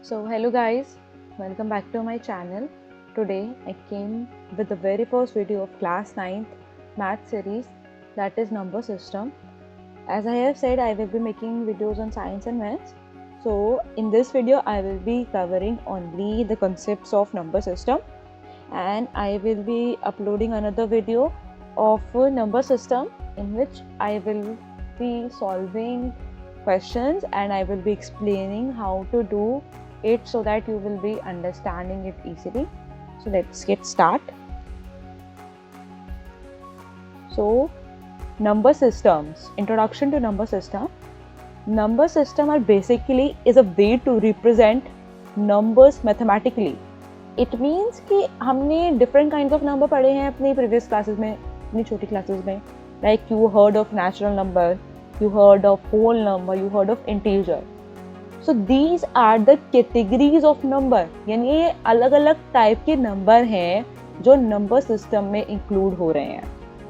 So hello guys, welcome back to my channel. Today I came with the very first video of class 9th math series, that is number system. As I have said, I will be making videos on science and maths. So in this video I will be covering only the concepts of number system, and I will be uploading another video of number system in which I will be solving questions and I will be explaining how to do it so that you will be understanding it easily. So let's get start. So number systems, introduction to number system. Number system are basically is a way to represent numbers mathematically. It means कि हमने different kind of number पढ़े हैं अपनी previous classes में, अपनी छोटी classes में. Like you heard of natural number, you heard of whole number, you heard of integer. So these are the categories of number, यानी ये अलग अलग टाइप के नंबर हैं जो नंबर सिस्टम में इंक्लूड हो रहे हैं.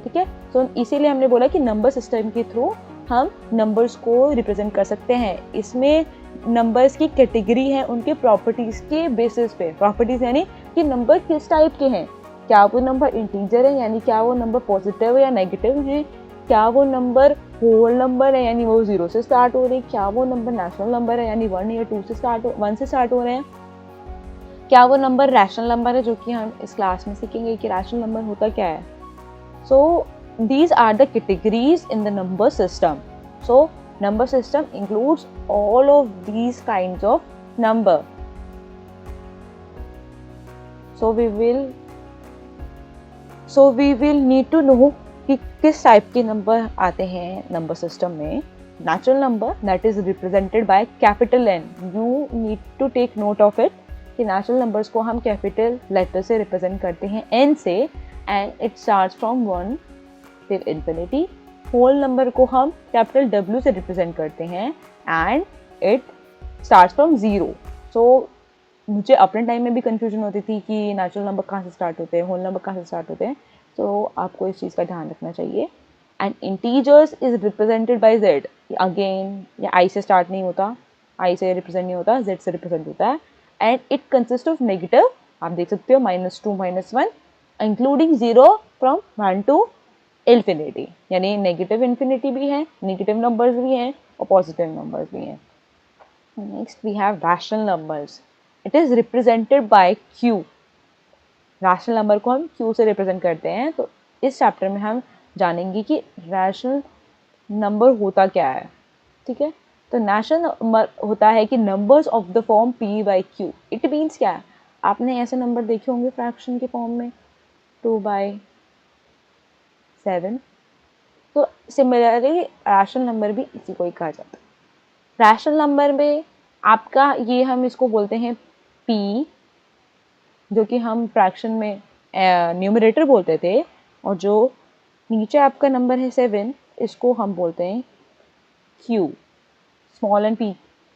ठीक है, सो इसीलिए हमने बोला कि नंबर सिस्टम के थ्रू हम नंबर्स को रिप्रेजेंट कर सकते हैं. इसमें नंबर्स की कैटेगरी है उनके प्रॉपर्टीज के बेसिस पे. प्रॉपर्टीज यानी कि नंबर किस टाइप के हैं, क्या वो नंबर इंटीजर है यानी क्या वो नंबर पॉजिटिव या नेगेटिव है, क्या वो नंबर होल नंबर है यानी वो 0 से स्टार्ट हो रहे हैं, क्या वो नंबर नेचुरल नंबर है यानी 1 या 2 से 1 से स्टार्ट हो रहे हैं, क्या वो नंबर रैशनल नंबर है, जो कि हम इस क्लास में सीखेंगे कि रैशनल नंबर होता क्या है. सो these are the categories in the number system. So number system includes all of these kinds of number. So we will need to know कि किस टाइप के नंबर आते हैं नंबर सिस्टम में. Natural number that is represented by capital N. You need to take note of it कि natural numbers को हम capital letter से रिप्रेजेंट करते हैं N से, and it starts from 1 till infinity. Whole number को हम कैपिटल W से रिप्रेजेंट करते हैं and it starts from 0. So मुझे अपने टाइम में भी कंफ्यूजन होती थी कि नेचुरल नंबर कहाँ से स्टार्ट होते हैं, होल नंबर कहाँ से स्टार्ट होते हैं. तो आपको इस चीज़ का ध्यान रखना चाहिए. And integers is represented bye Z. Again ये I से स्टार्ट नहीं होता, I से रिप्रेजेंट नहीं होता, Z से रिप्रेजेंट होता है. And it consist of negative, आप देख सकते हो -2 -1 इंक्लूडिंग 0 फ्रॉम 1 to इन्फिनिटी, यानी नेगेटिव इन्फिनिटी भी है, नेगेटिव नंबर्स भी हैं और पॉजिटिव नंबर्स भी हैं. Next we have rational numbers. It is represented by Q. Rational number को हम Q से रिप्रेजेंट करते हैं. तो इस चैप्टर में हम जानेंगे कि रैशनल नंबर होता क्या है. ठीक है, तो रैशनल नंबर होता है कि numbers of the form P/Q. It means क्या है, आपने ऐसे नंबर देखे होंगे फ्रैक्शन के फॉर्म में 2/7. तो सिमिलरली रैशनल नंबर भी इसी को ही कहा जाता है. रैशनल नंबर में आपका ये हम इसको बोलते हैं P, जो कि हम फ्रैक्शन में न्यूमरेटर बोलते थे, और जो नीचे आपका नंबर है 7 इसको हम बोलते हैं Q. Small and P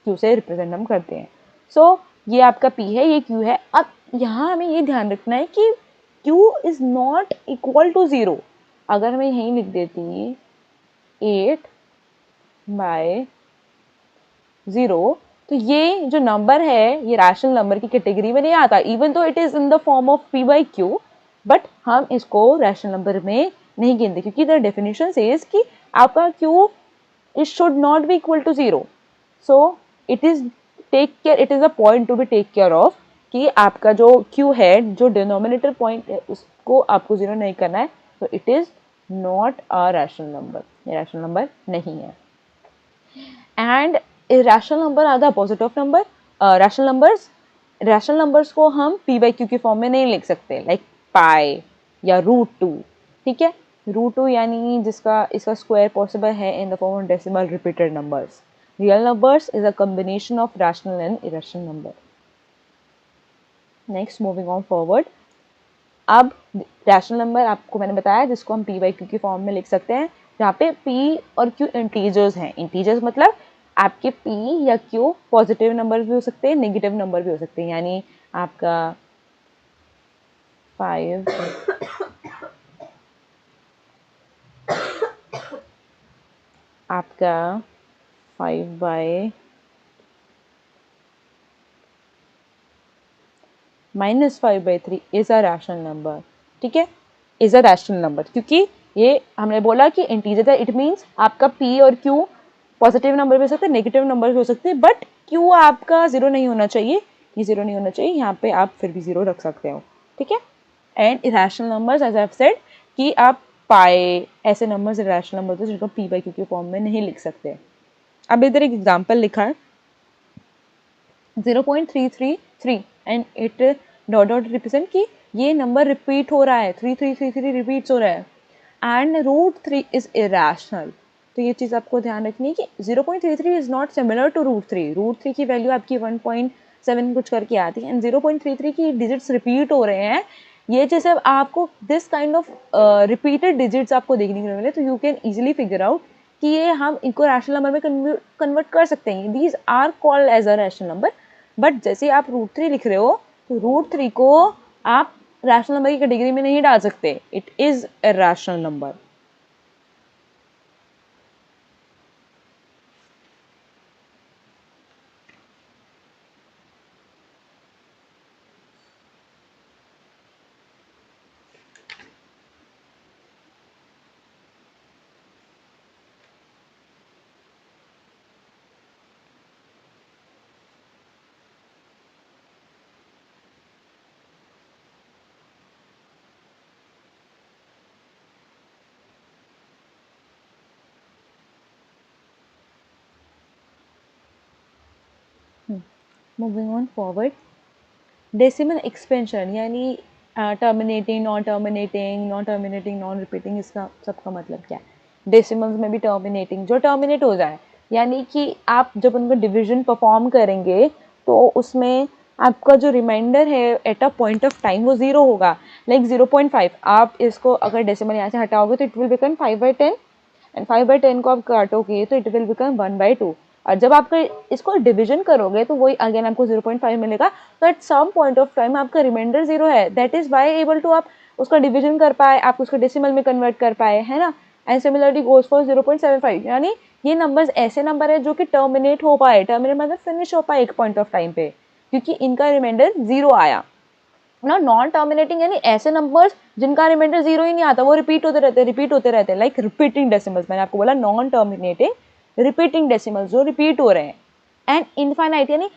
Q से रिप्रेजेंट हम करते हैं. सो ये आपका P है, ये Q है. अब यहाँ हमें ये ध्यान रखना है कि Q is not equal to 0. अगर मैं यहीं लिख देती 8/0, तो ये जो नंबर है ये रैशनल नंबर की कैटेगरी में नहीं आता, इवन तो it is in the form of P/Q, but हम इसको रैशनल नंबर में नहीं गिनते क्योंकि द डेफिनेशन सेज कि आपका Q it should not be equal to 0. So it is a point to be take care of कि आपका जो Q है, जो डिनोमिनेटर पॉइंट है, उसको आपको 0 नहीं करना है. तो it is not a rational number, ये रैशनल नंबर नहीं है. And irrational number are the opposite of number. Rational numbers को हम P/Q के फॉर्म में नहीं लिख सकते, लाइक पाई या √2. ठीक है, √2 यानी जिसका इसका स्क्वायर पॉसिबल है इन the form of decimal repeated numbers. Real numbers is a combination of rational and irrational number. Next, moving on forward. अब रैशनल नंबर आपको मैंने बताया जिसको हम P/Q के फॉर्म में लिख सकते हैं, जहाँ पे P और Q इंटीजर्स हैं. इंटीजर्स मतलब आपके P या Q पॉजिटिव नंबर भी हो सकते हैं, नेगेटिव नंबर भी हो सकते हैं. यानी आपका 5 आपका 5/5 -5/3 इज अ रैशनल नंबर, ठीक है, इज अ रैशनल नंबर, क्योंकि ये हमने बोला कि इंटीजर है, इट मीन्स आपका p और q पॉजिटिव नंबर भी हो सकते हैं, नेगेटिव नंबर भी हो सकते हैं, बट q आपका जीरो नहीं होना चाहिए, ये जीरो नहीं होना चाहिए, यहाँ पे आप फिर भी जीरो रख सकते हो, ठीक है। And irrational numbers as I have said कि आप पाए ऐसे नंबर्स इरेशनल नंबर जिनको p/q के फॉर्म में नहीं लिख सकते। अब इधर एक एग्जांपल लिखा है 0.333 and it dot dot represent कि ये नंबर रिपीट हो रहा है, 3333 रिपीट्स हो रहा है एंड √3 इज इरेशनल। तो ये चीज़ आपको ध्यान रखनी है कि 0.33 इज नॉट सिमिलर टू √3, √3 की वैल्यू आपकी 1.7 कुछ करके आती है एंड 0.33 की डिजिट्स रिपीट हो रहे हैं। ये जैसे आपको this kind of repeated digits आपको देखने को मिले तो you can easily figure out कि ये हम इनको रैशनल नंबर में कन्वर्ट कर सकते हैं। These are called as a rational number, but जैसे आप √3 लिख रहे हो तो √3 को आप रैशनल नंबर की कैटेगरी में नहीं डाल सकते, it is a rational number. Moving on forward, decimal expansion यानी terminating, non terminating, non terminating, non repeating, इसका सबका मतलब क्या है। डेसिमल्स में भी टर्मिनेटिंग, जो टर्मिनेट हो जाए, यानी कि आप जब उनको डिवीजन परफॉर्म करेंगे तो उसमें आपका जो रिमाइंडर है at a point of time वो जीरो होगा, लाइक 0.5। आप इसको अगर डेसिमल यहाँ से हटाओगे तो इट विल बिकम 5/10 एंड 5/10 को आप काटोगे तो इट विल बिकम 1/2। और जब आप इसको डिवीजन करोगे तो वही अगेन आपको 0.5 मिलेगा। तो at some point of time आपका रिमाइंडर जीरो है, that is why able to आप उसका डिवीजन कर पाए, आप उसको डेसिमल में कन्वर्ट कर पाए, है ना। एंड सिमिलरली गोज फॉर 0.75, यानी ये नंबर्स ऐसे नंबर है जो कि टर्मिनेट हो पाए, टर्मिनेट मतलब फिनिश हो पाए एक पॉइंट ऑफ टाइम पे, क्योंकि इनका रिमाइंडर जीरो आया ना। नॉन टर्मिनेटिंग यानी ऐसे नंबर्स जिनका रिमाइंडर जीरो ही नहीं आता, वो रिपीट होते रहते हैं, रिपीट होते रहते हैं, लाइक रिपीटिंग डेसिमल्स। मैंने आपको बोला नॉन टर्मिनेटिंग रिपीटिंग डेसिमल्स जो रिपीट हो रहे हैं। एंड इनफाइनाइट यानी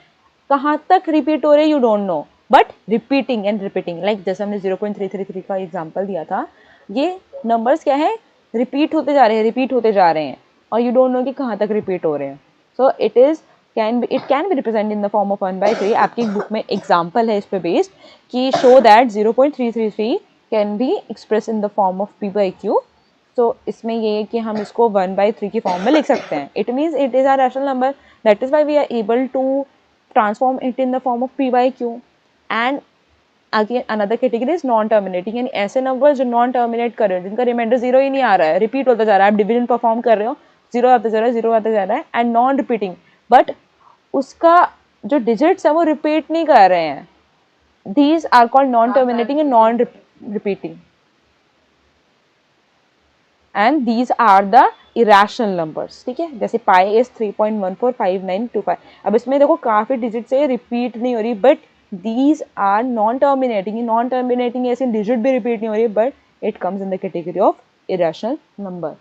कहाँ तक रिपीट हो रहे हैं you don't know, but repeating and repeating, like जैसे हमने 0.333 का एग्जाम्पल दिया था, ये नंबर्स क्या है, रिपीट होते जा रहे हैं, रिपीट होते जा रहे हैं और यू डोंट नो कि कहाँ तक रिपीट हो रहे हैं। So it can be represent in the form of 1/3। आपकी बुक में एग्जाम्पल है इस पे बेस्ड कि show that 0.333 can be express in the form of p/q। तो इसमें ये है कि हम इसको 1/3 की फॉर्म में लिख सकते हैं। It means it is a rational number, that is why we are able to transform it in the form of p/q। And again another category is non terminating, यानी ऐसे नंबर जो नॉन टर्मिनेट कर रहे हो, जिनका remainder zero ही नहीं आ रहा है, रिपीट होता जा रहा है, आप डिवीजन परफॉर्म कर रहे हो, जीरो आता जा रहा है, जीरो आता जा रहा है, एंड नॉन रिपीटिंग, बट उसका जो डिजिट्स है वो रिपीट नहीं कर रहे हैं। These are called non-terminating and non-repeating, and these are the irrational numbers, ठीक है। जैसे पाई इज 3.145925। अब इसमें देखो काफी डिजिट से रिपीट नहीं हो रही, but these are non terminating. Non terminating ऐसे डिजिट भी रिपीट नहीं हो रही, but it comes in the category of irrational number.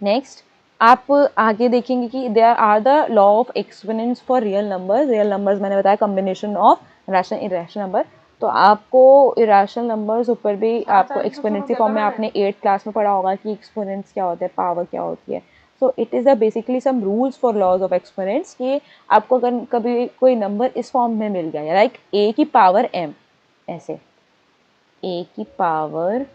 Next आप आगे देखेंगे कि there are the law of exponents for real numbers. Real numbers मैंने बताया combination of rational irrational number. तो आपको इरेशनल नंबर्स ऊपर भी आपको एक्सपोनेंट्स की फॉर्म में आपने 8th क्लास में पढ़ा होगा कि एक्सपोनेंट्स क्या होते हैं, पावर क्या होती है। So it is a basically some rules for laws of exponents कि आपको अगर कभी कोई नंबर इस फॉर्म में मिल गया, लाइक a की पावर m, ऐसे a की power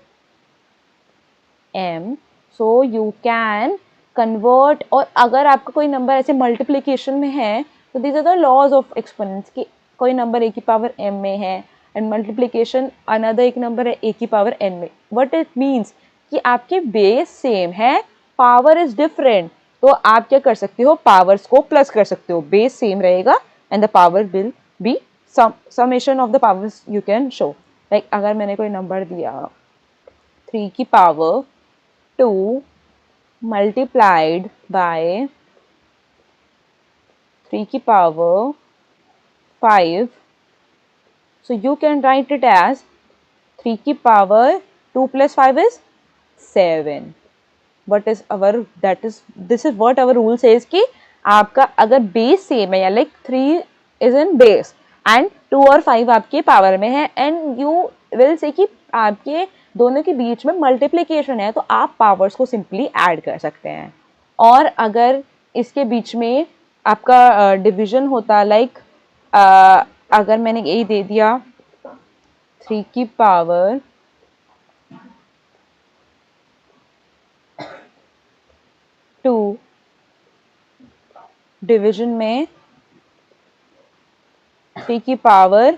m, so you can convert. और अगर आपका कोई नंबर ऐसे मल्टीप्लिकेशन में है तो these are the laws of exponents कि कोई नंबर a की पावर m में है एंड मल्टीप्लिकेशन अनदर एक नंबर है a की पावर n में। व्हाट इट मीन्स कि आपके बेस सेम है, पावर इज डिफरेंट, तो आप क्या कर सकते हो, पावर्स को प्लस कर सकते हो, बेस सेम रहेगा and the power will be summation of the powers you can show. Like अगर मैंने कोई नंबर दिया 3 की पावर 2 multiplied by 3 की power 5, so you can write it as 3 की power 2 plus 5 is 7. What is our, that is, this is what our rule says कि आपका अगर बेस सेम है या like 3 is in base and 2 और 5 आपके power में है एंड यू विल से कि आपके दोनों के बीच में मल्टीप्लिकेशन है, तो आप पावर्स को सिंपली ऐड कर सकते हैं. और अगर इसके बीच में आपका डिवीजन होता लाइक अगर मैंने यही दे दिया 3 की पावर 2 डिवीजन में 3 की पावर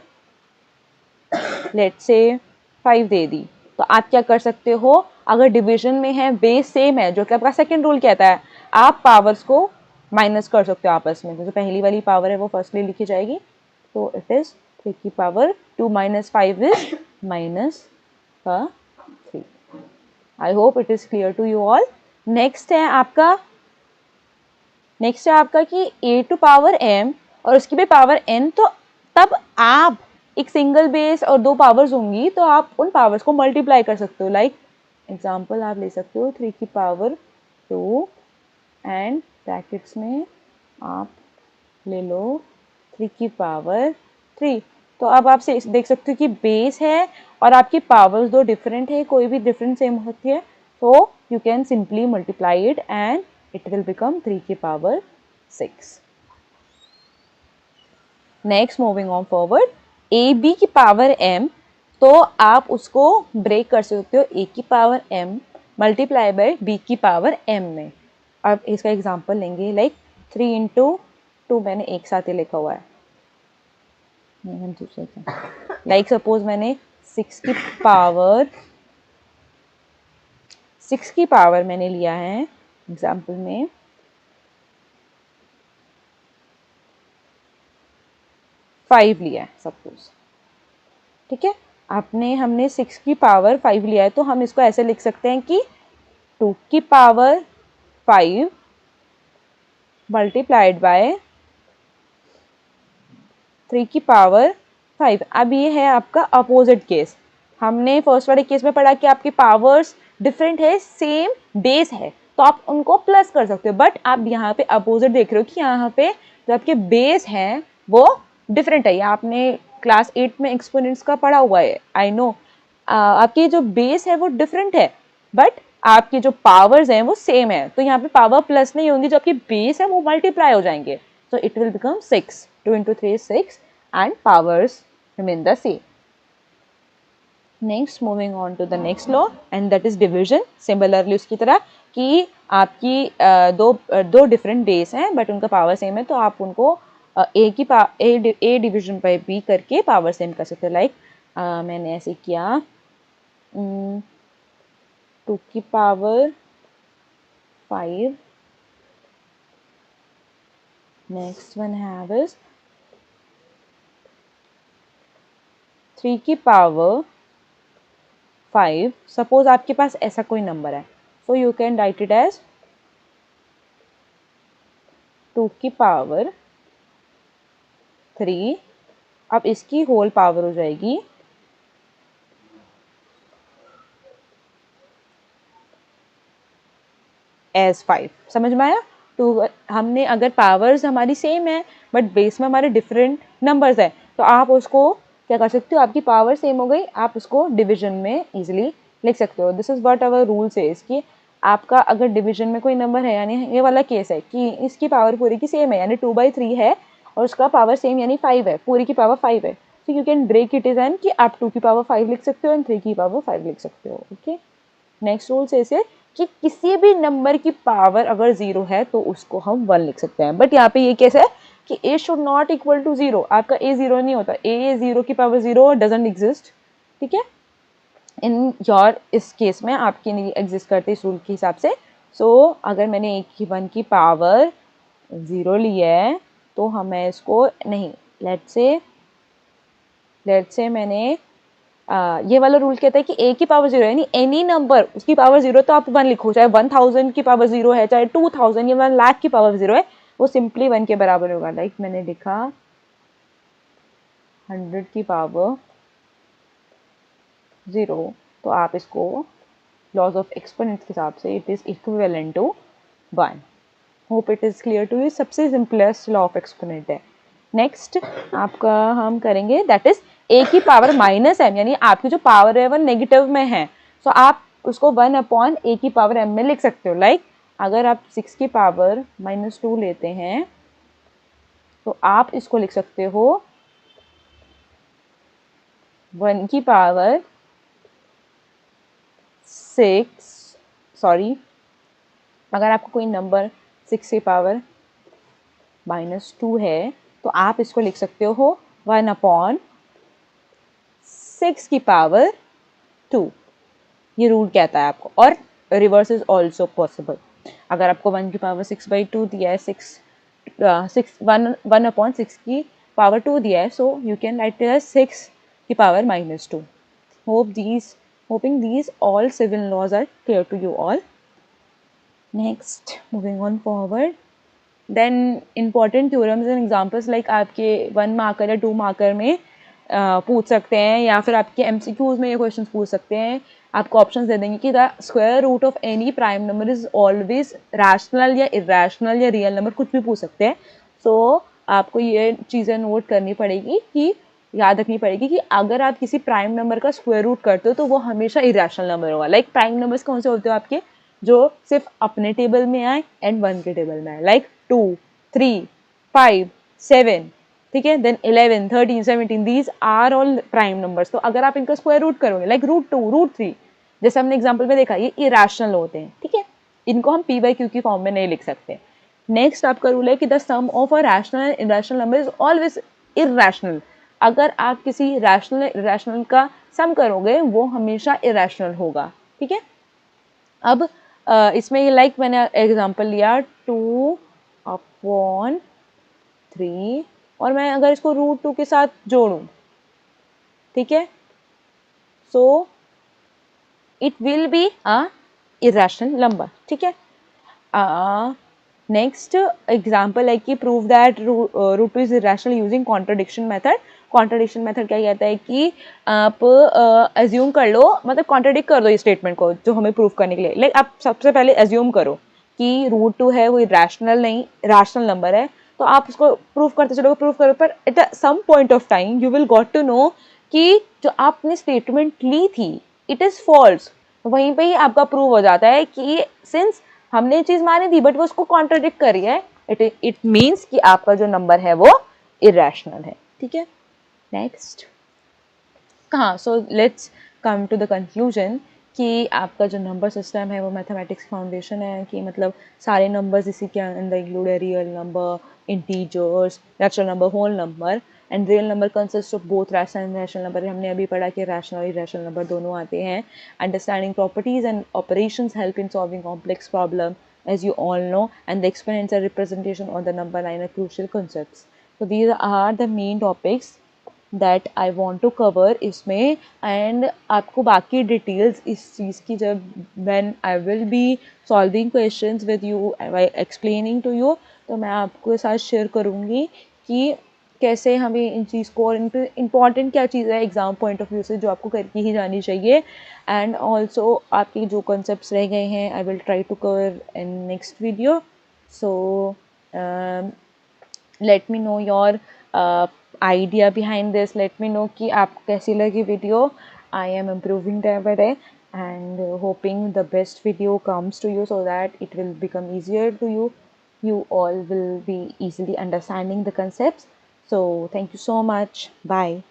लेट्स से 5 दे दी, तो आप क्या कर सकते हो, अगर डिवीजन में है बेस सेम है जो कि आपका सेकंड रूल कहता है, आप पावर्स को माइनस कर सकते हो आपस में. तो जो पहली वाली पावर है वो फर्स्टली लिखी जाएगी, तो इट इज 3 की power 2 minus 5 is minus 3. I hope it is clear to you all. Next है आपका कि a टू पावर m और उसकी भी पावर n, तो तब आप एक सिंगल बेस और 2 पावर्स होंगी तो आप उन पावर्स को मल्टीप्लाई कर सकते हो. लाइक एग्जांपल आप ले सकते हो 3 की पावर 2 एंड ब्रैकेट्स में आप ले लो 3 की पावर 3. तो अब आप से देख सकते हो कि बेस है और आपकी पावर्स दो डिफरेंट है, कोई भी डिफरेंट सेम होती है, तो you can simply multiply it and it will become 3 की power 6. Next moving on forward, a b की power m, तो आप उसको ब्रेक कर सकते हो a की power m multiply by b की पावर m में. अब इसका एग्जांपल लेंगे लाइक 3 into 2 मैंने एक साथ ही लिखा हुआ है, हम दूसरे लाइक सपोज मैंने 6 की पावर मैंने लिया है एग्जाम्पल में 5 लिया है सपोज. ठीक है, हमने 6 की पावर 5 लिया है, तो हम इसको ऐसे लिख सकते हैं कि 2 की पावर 5 मल्टीप्लाइड बाय 3 की पावर 5. अब ये है आपका अपोजिट केस. हमने फर्स्ट वाले केस में पढ़ा कि आपकी पावर्स डिफरेंट है, सेम बेस है, तो आप उनको प्लस कर सकते हो. बट आप यहाँ पे अपोजिट देख रहे हो कि यहाँ पे जो आपके बेस हैं वो डिफरेंट है. आपने क्लास 8 में एक्सपोनेंट्स का पढ़ा हुआ है, आई नो. आपकी जो बेस है वो डिफरेंट है बट आपकी जो पावर्स हैं वो सेम है, तो यहाँ पे पावर प्लस नहीं होंगी, जो आपकी बेस है वो मल्टीप्लाई हो जाएंगे. So it will become 6. 2 into 3 is 6 and powers remain the same. Next moving on to the next law and that is division. Similarly उसकी तरह कि आपकी दो डिफरेंट बेस हैं बट उनका पावर सेम है, तो आप उनको ए डिवीजन बाय बी करके पावर सेम कर सकते हो. लाइक मैंने ऐसे किया 2 की पावर 5. नेक्स्ट वन है 3 की पावर 5. सपोज आपके पास ऐसा कोई नंबर है, so you can write it as 2 की पावर 3. अब इसकी होल पावर हो जाएगी एज 5. समझ में आया? तो हमने अगर पावर्स हमारी सेम है बट बेस में हमारे डिफरेंट नंबर्स है, तो आप उसको क्या कर सकते हो, आपकी पावर सेम हो गई, आप उसको डिवीजन में इजीली लिख सकते हो. This is what our rule says कि आपका अगर डिवीजन में कोई नंबर है, यानी ये वाला केस है कि इसकी पावर पूरी की सेम है, यानी 2/3 है और उसका पावर सेम यानी 5 है, पूरी की पावर 5 है, तो you can break it is and कि आप 2 की पावर 5 लिख सकते हो एंड 3 की पावर 5 लिख सकते हो. ओके, नेक्स्ट रूल से ऐसे कि किसी भी नंबर की पावर अगर 0 है तो उसको हम 1 लिख सकते हैं. बट यहाँ पे ये कैसे है कि a should not equal to 0. आपका a 0 नहीं होता, a 0 की पावर 0 डजंट एग्जिस्ट. ठीक है, इन योर इस केस में आपकी नहीं एग्जिस्ट करते इस रूल के हिसाब से. सो अगर मैंने 1 की पावर 0 लिया है तो हमें इसको नहीं, लेट्स से मैंने ये वाला रूल कहता है कि a की पावर 0 है, यानी एनी नंबर उसकी पावर 0 तो आप 1 लिखो, चाहे 1000 की पावर 0 है, चाहे 2000 या 1 लाख की पावर 0 है, वो सिंपली 1 के बराबर होगा. लाइक मैंने लिखा 100 की पावर 0, तो आप इसको लॉज ऑफ एक्सपोनेंट्स के हिसाब से it is equivalent to 1. Hope it is clear to you. सबसे सिंपलेस्ट लॉ ऑफ एक्सपोनेंट है. नेक्स्ट आपका हम करेंगे दैट इज ए की पावर माइनस एम, यानी आपकी जो पावर है वो नेगेटिव में है, सो आप उसको 1 अपॉन ए की पावर एम में लिख सकते हो. लाइक अगर आप 6 की पावर -2 लेते हैं तो आप इसको लिख सकते हो 1 की पावर 6, सॉरी, अगर आपको कोई नंबर 6 की पावर -2 है तो आप इसको लिख सकते हो 1 अपॉन 6 की पावर 2. ये रूल कहता है आपको. और रिवर्स इज ऑल्सो पॉसिबल. अगर आपको 1 की पावर 6/2 दिया है, 1 अपॉन 6 की पावर 2 दिया है, so you can write it as 6 की power -2. Hoping these all civil laws are clear to you all. Next, moving on forward. Then important theorems and examples like आपके 1 मार्कर या 2 marker में पूछ सकते हैं, या फिर आपके MCQs में ये क्वेश्चंस पूछ सकते हैं. आपको ऑप्शंस दे देंगे कि the square root of any prime number is always rational या इरेशनल या रियल नंबर, कुछ भी पूछ सकते हैं. सो आपको ये चीज़ें नोट करनी पड़ेगी, कि याद रखनी पड़ेगी कि अगर आप किसी प्राइम नंबर का स्क्वायर रूट करते हो तो वो हमेशा इरेशनल नंबर होगा. लाइक प्राइम नंबर्स कौन से होते हो आपके, जो सिर्फ अपने टेबल में आए एंड 1 के टेबल में आए. लाइक 2, 3, 5, 7, ठीक है. Then 11, 13, 17, these are all prime numbers. तो अगर आप इनका स्क्वायर रूट करोगे लाइक √2, √3, जैसे हमने एग्जांपल में देखा, ये इरेशनल होते हैं, ठीक है. इनको हम p/q की फॉर्म में नहीं लिख सकते. नेक्स्ट आपका रूल है कि the sum of a rational and irrational number is always irrational. अगर आप किसी रैशनल इरेशनल का सम करोगे वो हमेशा इरेशनल होगा, ठीक है. अब इसमें ये लाइक मैंने एग्जांपल लिया 2 अपॉन 3, और मैं अगर इसको √2 के साथ जोड़ूं, ठीक है, so it will be a irrational number, ठीक है. नेक्स्ट एग्जांपल है कि prove that √2 is irrational using contradiction method. Contradiction method क्या कहता है कि आप एज्यूम कर लो, मतलब कॉन्ट्रडिक्ट कर दो इस स्टेटमेंट को जो हमें प्रूव करने के लिए. लाइक आप सबसे पहले एज्यूम करो कि √2 है वो रैशनल नहीं, रैशनल नंबर है, तो आप उसको प्रूव करते चलोगे, प्रूव करो, पर at some point of time you will got to know कि जो आपने स्टेटमेंट ली थी इट इज़ फॉल्स. वहीं पे ही आपका प्रूव हो जाता है कि सिंस हमने चीज़ मानी थी बट वो उसको कॉन्ट्रडिक्ट करी है, इट मीन्स कि आपका जो नंबर है वो इरेशनल है, ठीक है. नेक्स्ट, हाँ, so let's come to the conclusion कि आपका जो नंबर सिस्टम है वो मैथमेटिक्स फाउंडेशन है, कि मतलब सारे नंबर्स इसी के अंदर इंक्लूड है. Real number, integers, natural number, whole number. And real number consist of both rational and irrational number. हमने अभी पढ़ा कि रैशनल और इरेशनल नंबर दोनों आते हैं. Understanding properties and operations help in solving complex problem, as you all know, and the exponential representation on the number line are crucial concepts. So these are the main topics that I want to cover इसमें. and आपको बाकी details इस चीज़ की जब when I will be solving questions with you by explaining to you, तो मैं आपके साथ शेयर करूँगी कि कैसे हमें इन चीज़ को, और इन पर इम्पॉर्टेंट क्या चीज़ है एग्ज़ाम पॉइंट ऑफ व्यू से जो आपको करके ही जानी चाहिए. एंड ऑल्सो आपके जो कॉन्सेप्ट्स रह गए हैं I will try to cover in next video. So let me know your idea behind this. Let me know कि आप कैसी लगी video. I am improving day by day and hoping the best video comes to you so that it will become easier to you. You all will be easily understanding the concepts. So thank you so much. Bye.